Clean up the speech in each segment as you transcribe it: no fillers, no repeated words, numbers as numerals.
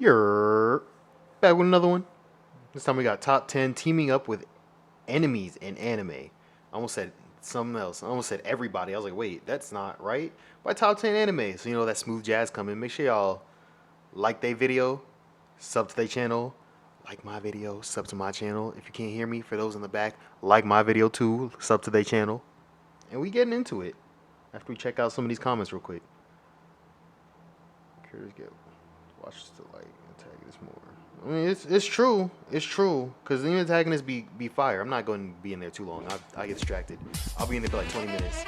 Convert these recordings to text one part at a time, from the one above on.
You're back with another one. This time we got top 10 teaming up with enemies in anime. I almost said something else. I almost said everybody. I was like, wait, that's not right. By top 10 anime. So, that smooth jazz coming. Make sure y'all like their video, sub to their channel, like my video, sub to my channel. If you can't hear me, for those in the back, like my video too, sub to their channel. And we getting into it after we check out some of these comments real quick. Curious get watch the like antagonist more. I mean, it's true. It's true. Because the antagonist be fire. I'm not going to be in there too long. I get distracted. I'll be in there for like 20 minutes.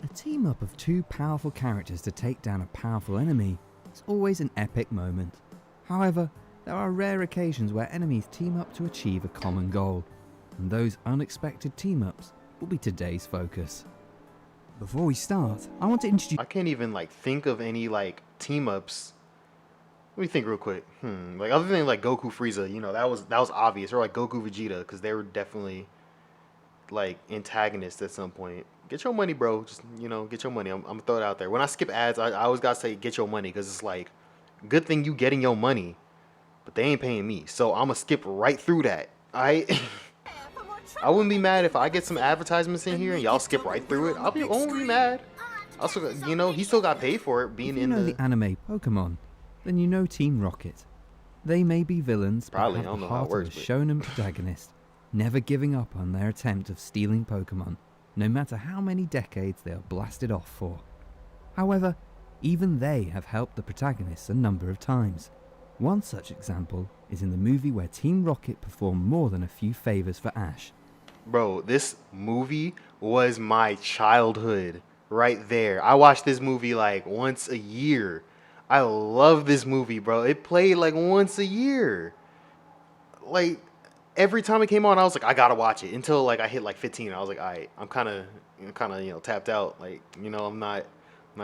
A team up of two powerful characters to take down a powerful enemy is always an epic moment. However, there are rare occasions where enemies team up to achieve a common goal, and those unexpected team-ups will be today's focus. Before we start, I want to introduce... I can't even like think of any like team-ups. Let me think real quick. Like other than like Goku Frieza, that was obvious, or like Goku Vegeta, because they were definitely like antagonists at some point. Get your money, bro. Just get your money. I'm gonna throw it out there. When I skip ads, I always gotta say get your money, because it's like, good thing you getting your money, but they ain't paying me, so I'm gonna skip right through that. I wouldn't be mad if I get some advertisements in here and y'all skip right through it. I won't be mad. Also, he still got paid for it being in the anime Pokemon, then you know Team Rocket. They may be villains, but Probably, I have don't the know how it heart works, of a but- shonen protagonist, never giving up on their attempt of stealing Pokemon, no matter how many decades they are blasted off for. However, even they have helped the protagonists a number of times. One such example is in the movie where Team Rocket performed more than a few favors for Ash. Bro, this movie was my childhood right there. I watched this movie like once a year. I love this movie, bro. It played like once a year. Like every time it came on, I was like, I gotta watch it. Until like I hit like 15, I was like, all right, I'm kind of tapped out. Like I'm not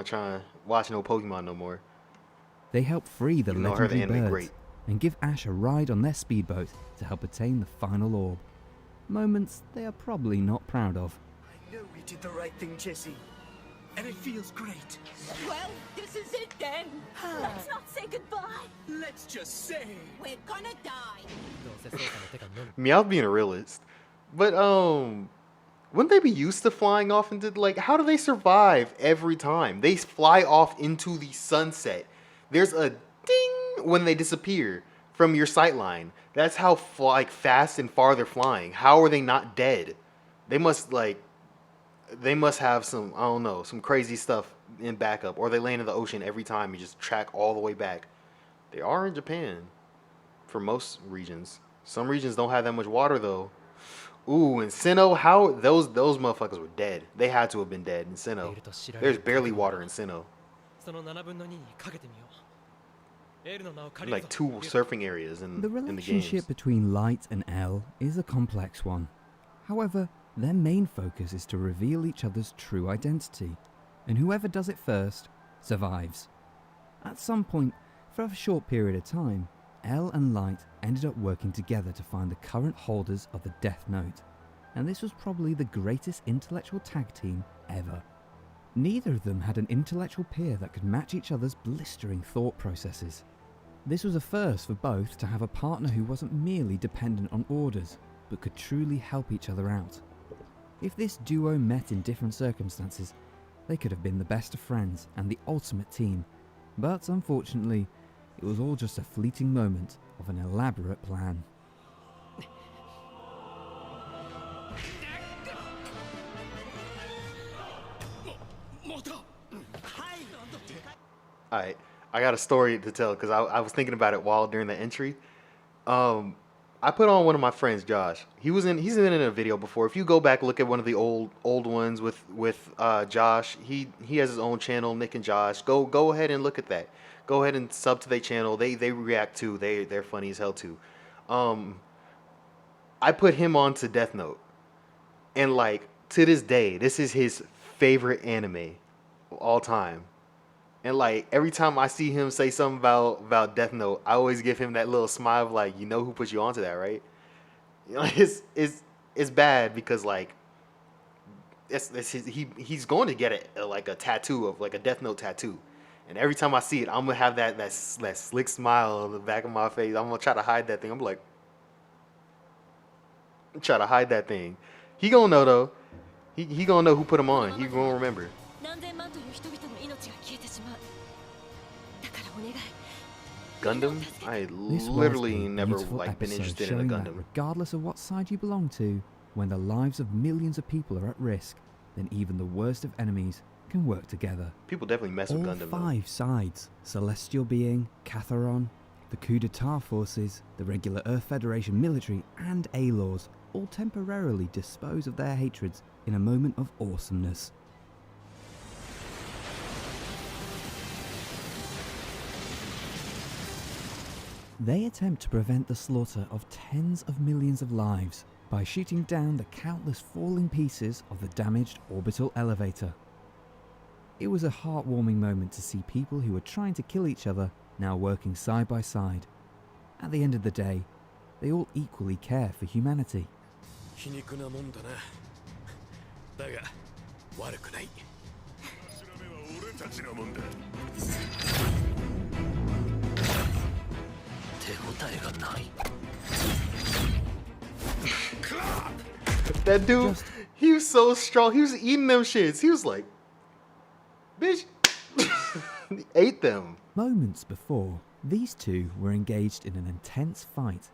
trying to watch no Pokemon no more. They help free the Even though I heard the legendary anime birds great. and give Ash a ride on their speedboat to help attain the final orb. Moments they are probably not proud of. I know we did the right thing, Jesse. And it feels great. Well, this is it then. Let's not say goodbye. Let's just say... We're gonna die. Meowth being a realist, but wouldn't they be used to flying off into like? How do they survive every time they fly off into the sunset? There's a ding when they disappear from your sight line. That's how fast and far they're flying. How are they not dead? They must have some, I don't know, some crazy stuff in backup, or they land in the ocean every time. You just track all the way back. They are in Japan for most regions. Some regions don't have that much water though. Ooh, in Sinnoh, how those motherfuckers were dead. They had to have been dead in Sinnoh. There's barely water in Sinnoh. Like 2 surfing areas in The the relationship games. between Light and L is a complex one. However, their main focus is to reveal each other's true identity, and whoever does it first survives. At some point, for a short period of time, L and Light ended up working together to find the current holders of the Death Note, and this was probably the greatest intellectual tag team ever. Neither of them had an intellectual peer that could match each other's blistering thought processes. This was a first for both to have a partner who wasn't merely dependent on orders, but could truly help each other out. If this duo met in different circumstances, they could have been the best of friends and the ultimate team, but unfortunately, it was all just a fleeting moment of an elaborate plan. Alright, I got a story to tell because I was thinking about it while during the entry. I put on one of my friends, Josh. He's been in a video before. If you go back look at one of the old ones with Josh, he has his own channel, Nick and Josh. Go ahead and look at that. Go ahead and sub to their channel. They react too. They're funny as hell too. I put him on to Death Note, and like to this day, this is his favorite anime of all time. And like every time I see him say something about Death Note, I always give him that little smile of like, who put you onto that, right? It's bad because like that's he's going to get like a tattoo of like a Death Note tattoo. And every time I see it, I'm gonna have that slick smile on the back of my face. I'm gonna try to hide that thing. I'm like, try to hide that thing. He gonna know though. He gonna know who put him on. He gonna remember. 何千万という人々の命が消えてしまう。だからお願い。 Gundam? I This was literally a never beautiful like been episode interested in a showing that Gundam. regardless of what side you belong to, when the lives of millions of people are at risk, then even the worst of enemies can work together. People definitely mess with All Gundam. though. 5 sides, Celestial Being, Catharon, the Coup d'etat forces, the regular Earth Federation military, and A-Laws, all temporarily dispose of their hatreds in a moment of awesomeness. They attempt to prevent the slaughter of tens of millions of lives by shooting down the countless falling pieces of the damaged orbital elevator. It was a heartwarming moment to see people who were trying to kill each other now working side by side. At the end of the day, they all equally care for humanity. 皮肉なもんだな。だが悪くない。調べは俺たちのもんだ。手応えがない。That dude, he was so strong. He was eating them shits. He was like, bitch. He ate them. Moments before, these two were engaged in an intense fight,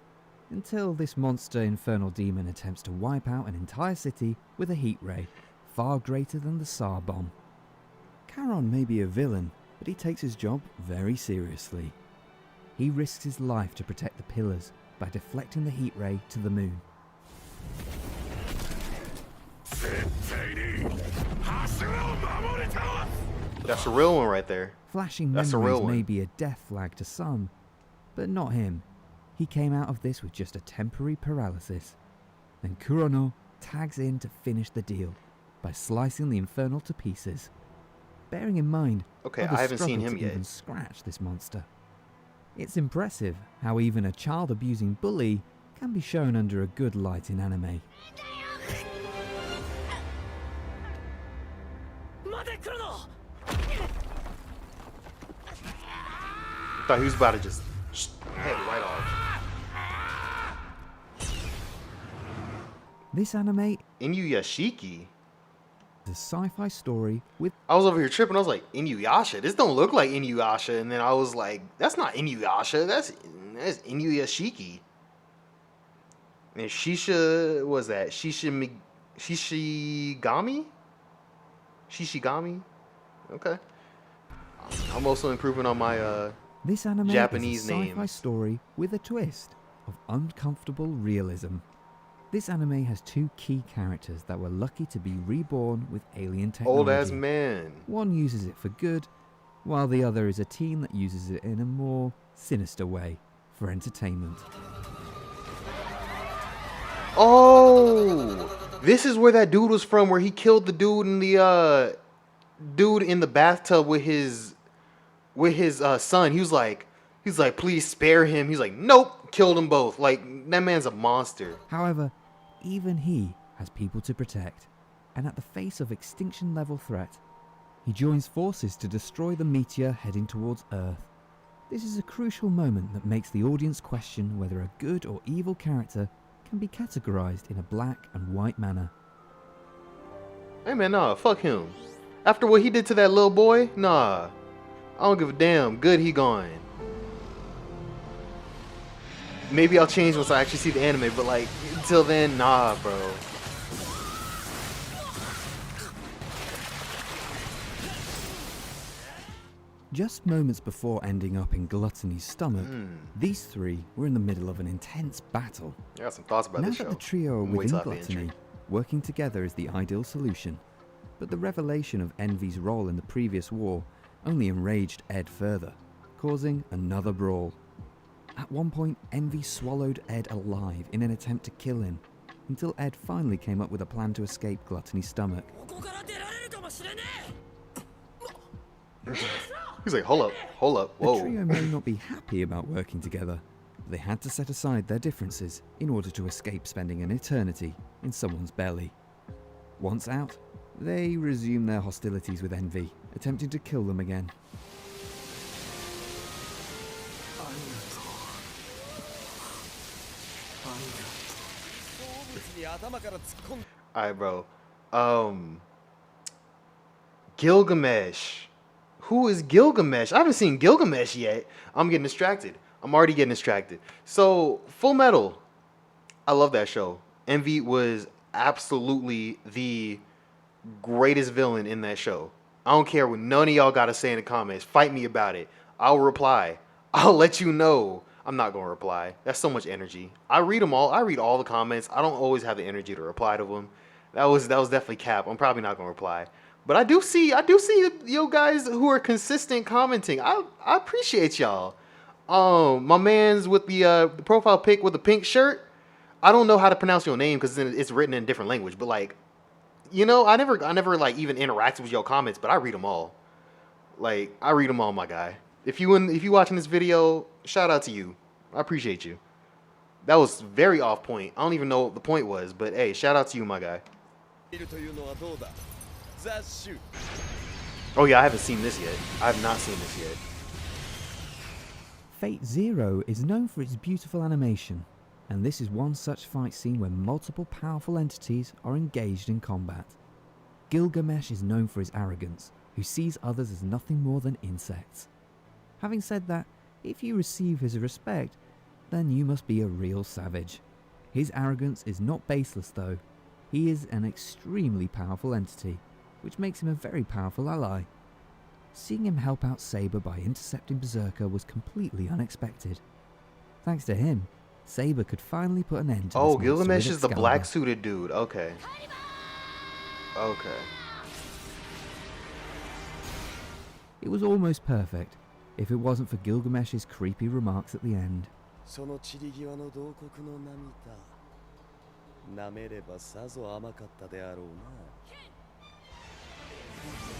until this monster infernal demon attempts to wipe out an entire city with a heat ray, far greater than the Tsar bomb. Charon may be a villain, but he takes his job very seriously. He risks his life to protect the pillars by deflecting the heat ray to the moon. That's a real one right there. Flashing That's a real memories may one. be a death flag to some, but not him. He came out of this with just a temporary paralysis. Then Kurono tags in to finish the deal by slicing the Infernal to pieces. Bearing in mind, Okay, others I haven't seen struggle him to yet. even scratch this monster. It's impressive how even a child-abusing bully can be shown under a good light in anime. 待てクロノ。 Thought he was about to just head right off. This anime Inuyashiki. is a sci-fi story with I was over here tripping. I was like, Inuyasha. This don't look like Inuyasha. And then I was like, that's not Inuyasha. That's Inuyashiki. And Shisha, what was that? Shishigami? Shishigami? Okay. I'm also improving on my This anime Japanese is a sci-fi names. story with a twist of uncomfortable realism. This anime has 2 key characters that were lucky to be reborn with alien technology. old ass man. One uses it for good, while the other is a teen that uses it in a more sinister way for entertainment. Oh, this is where that dude was from, where he killed the dude in the bathtub with his son. He was like, please spare him. He's like, nope, killed them both. Like, that man's a monster. However, even he has people to protect, and at the face of extinction-level threat, he joins forces to destroy the meteor heading towards Earth. This is a crucial moment that makes the audience question whether a good or evil character can be categorized in a black and white manner. Hey man, nah, fuck him. After what he did to that little boy, nah, I don't give a damn. Good, he gone. Maybe I'll change once I actually see the anime, but like, until then, nah, bro. Just moments before ending up in Gluttony's stomach, these 3 were in the middle of an intense battle. I got some thoughts about Now this that show. the trio are Wait within till after the Gluttony, intro. working together is the ideal solution. But the revelation of Envy's role in the previous war only enraged Ed further, causing another brawl. At one point, Envy swallowed Ed alive in an attempt to kill him, until Ed finally came up with a plan to escape Gluttony's stomach. ここから出られるかもしれねえ。 He's like, hold up, The whoa. trio may not be happy about working together, but they had to set aside their differences in order to escape spending an eternity in someone's belly. Once out, They resume their hostilities with Envy, attempting to kill them again. Alright, bro. Gilgamesh. Who is Gilgamesh? I haven't seen Gilgamesh yet. I'm getting distracted. I'm already getting distracted. So, Full Metal. I love that show. Envy was absolutely the greatest villain in that show. I don't care what none of y'all got to say in the comments. Fight me about it. I'll reply. I'll let you know. I'm not going to reply. That's so much energy. I read them all. I read all the comments. I don't always have the energy to reply to them. That was definitely cap. I'm probably not going to reply. But I do see you guys who are consistent commenting. I appreciate y'all. My man's with the profile pic with the pink shirt. I don't know how to pronounce your name because it's written in a different language. But like, you know, I never like even interacted with your comments, but I read them all. Like, I read them all, my guy. If you watching this video, shout out to you. I appreciate you. That was very off point. I don't even know what the point was, but hey, shout out to you, my guy. Oh yeah, I haven't seen this yet. I have not seen this yet. Fate Zero is known for its beautiful animation, and this is one such fight scene where multiple powerful entities are engaged in combat. Gilgamesh is known for his arrogance, who sees others as nothing more than insects. Having said that, if you receive his respect, then you must be a real savage. His arrogance is not baseless though. He is an extremely powerful entity, which makes him a very powerful ally. Seeing him help out Saber by intercepting Berserker was completely unexpected. Thanks to him, Saber could finally put an end to Oh, this Gilgamesh monster is the with black Excalibur. suited dude. Okay. Okay. It was almost perfect, if it wasn't for Gilgamesh's creepy remarks at the end. その散り際の洞窟の涙舐めればさぞ甘かったであろうな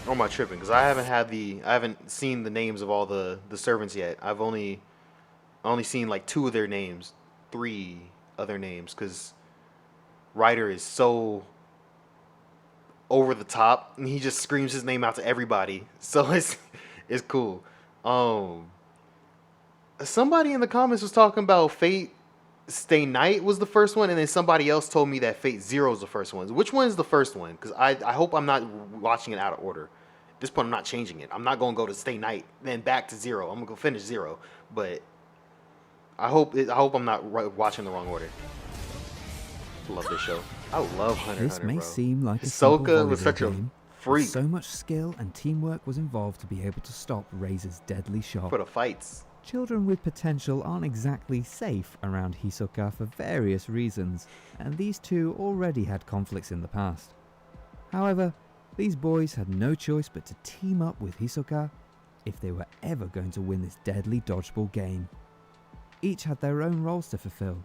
Or am I tripping? Because I haven't seen the names of all the servants yet. I've only seen like 2 of their names, 3 other names. Because Ryder is so over the top, and he just screams his name out to everybody. So it's cool. Somebody in the comments was talking about Fate Stay Night was the first one, and then somebody else told me that Fate Zero is the first one. Which one is the first one? Because I hope I'm not watching it out of order. At this point, I'm not changing it. I'm not going to go to Stay Night, then back to Zero. I'm going to go finish Zero. But I hope I'm not watching the wrong order. I love this show. I love Hunter This Hunter, may bro. seem like a simple Hisoka was volleyball such a game, but freak so much skill and teamwork was involved to be able to stop Razor's deadly shot. for the fights. Children with potential aren't exactly safe around Hisoka for various reasons, and these two already had conflicts in the past. However, these boys had no choice but to team up with Hisoka if they were ever going to win this deadly dodgeball game. Each had their own roles to fulfill.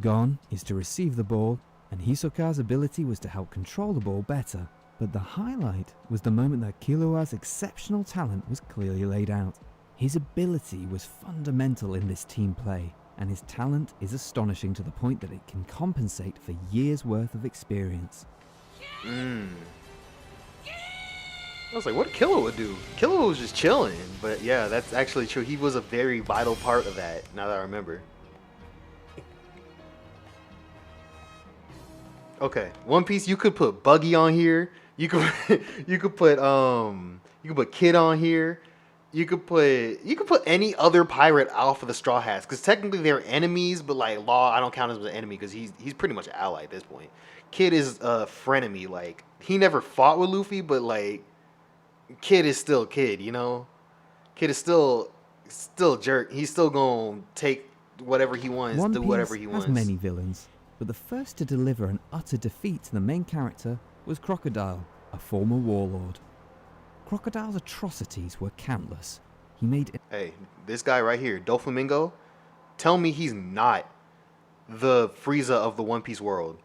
Gon is to receive the ball, and Hisoka's ability was to help control the ball better. But the highlight was the moment that Killua's exceptional talent was clearly laid out. His ability was fundamental in this team play, and his talent is astonishing to the point that it can compensate for years' worth of experience. I was like, what did Killua do? Killua was just chilling, but yeah, that's actually true. He was a very vital part of that, now that I remember. Okay, One Piece, you could put Buggy on here. You could you could put Kid on here. You could put any other pirate off of the Straw Hats, because technically they're enemies, but like Law, I don't count him as an enemy because he's pretty much an ally at this point. Kid is a frenemy. Like, he never fought with Luffy, but like, Kid is still Kid, you know. Kid is still jerk. He's still gonna take whatever he wants, One do Piece whatever he has wants. many villains, but the first to deliver an utter defeat to the main character was Crocodile, a former warlord. Crocodile's atrocities were countless. He made Hey, this guy right here, Doflamingo, tell me he's not the Frieza of the One Piece world.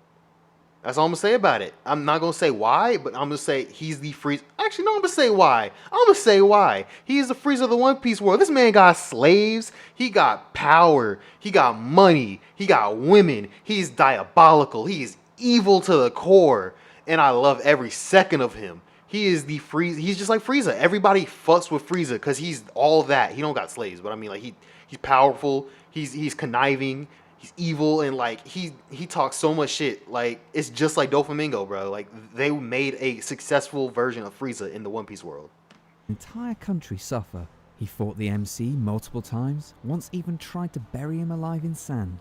That's all I'm gonna say about it. I'm not gonna say why, but I'm gonna say he's the Frieza. Actually, no, I'm gonna say why. I'm gonna say why. He's the Frieza of the One Piece world. This man got slaves. He got power. He got money. He got women. He's diabolical. He's evil to the core. and I love every second of him. He is the Frieza. He's just like Frieza. Everybody fucks with Frieza because he's all that. He don't got slaves, but I mean, like he's powerful. He's conniving. He's evil, and like he talks so much shit. Like it's just like Doflamingo, bro. Like they made a successful version of Frieza in the One Piece world. Entire country suffer. He fought the MC multiple times, once even tried to bury him alive in sand.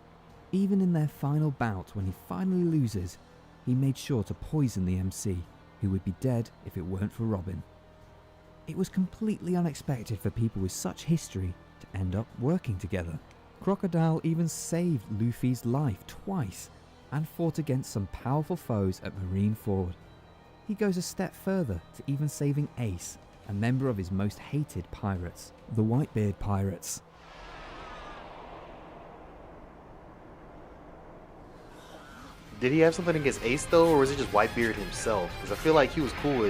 Even in their final bout, when he finally loses, he made sure to poison the MC, who would be dead if it weren't for Robin. It was completely unexpected for people with such history to end up working together. Crocodile even saved Luffy's life twice and fought against some powerful foes at Marineford. He goes a step further to even saving Ace, a member of his most hated pirates, the Whitebeard Pirates. Did he have something against Ace though, or was it just Whitebeard himself? Because I feel like he was cool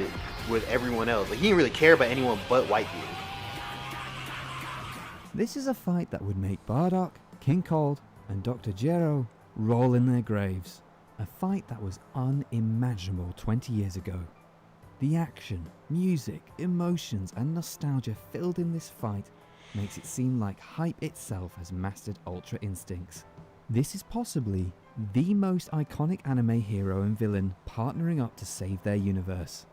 with everyone else. Like he didn't really care about anyone but Whitebeard. This is a fight that would make Bardock, King Cold, and Dr. Gero roll in their graves. A fight that was unimaginable 20 years ago. The action, music, emotions, and nostalgia filled in this fight makes it seem like Hype itself has mastered Ultra Instincts. This is possibly the most iconic anime hero and villain partnering up to save their universe.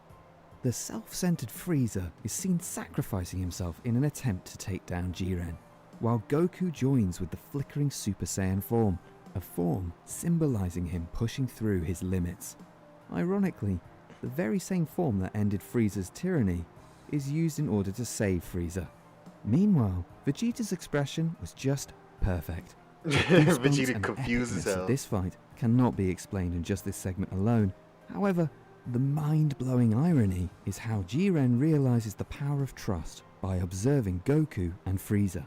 The self-centered Frieza is seen sacrificing himself in an attempt to take down Jiren, while Goku joins with the flickering Super Saiyan form, a form symbolizing him pushing through his limits. Ironically, the very same form that ended Frieza's tyranny is used in order to save Frieza. Meanwhile, Vegeta's expression was just perfect. Vegeta confused as hell. This fight cannot be explained in just this segment alone. However, the mind-blowing irony is how Jiren realizes the power of trust by observing Goku and Frieza.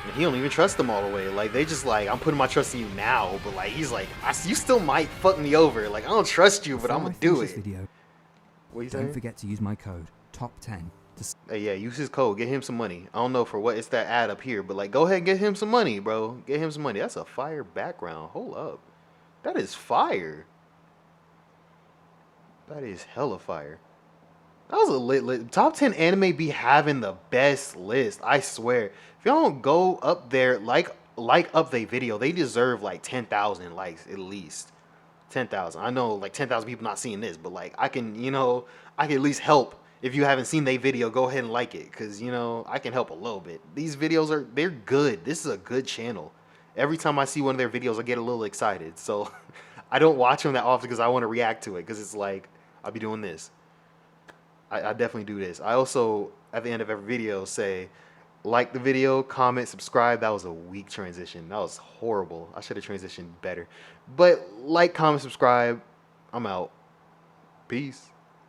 And he don't even trust them all the way. Like they just like, I'm putting my trust in you now, but like he's like, you still might fuck me over. Like I don't trust you, but Before I'm I gonna do finish it. this video, What you don't saying? forget to use my code TOP10 to Hey, yeah, use his code. Get him some money. I don't know for what it's that ad up here, but like, go ahead and get him some money, bro. Get him some money. That's a fire background. Hold up, that is fire. That is hella fire. That was a lit. Top 10 anime be having the best list. I swear. If y'all don't go up there, like up their video, they deserve like 10,000 likes at least. 10,000. I know like 10,000 people not seeing this, but like I can, I can at least help. If you haven't seen their video, go ahead and like it, because I can help a little bit. These videos they're good. This is a good channel. Every time I see one of their videos, I get a little excited. So I don't watch them that often because I want to react to it, because it's like I'll be doing this. I definitely do this. I also, at the end of every video, say, like the video, comment, subscribe. That was a weak transition. That was horrible. I should have transitioned better. But like, comment, subscribe. I'm out. Peace.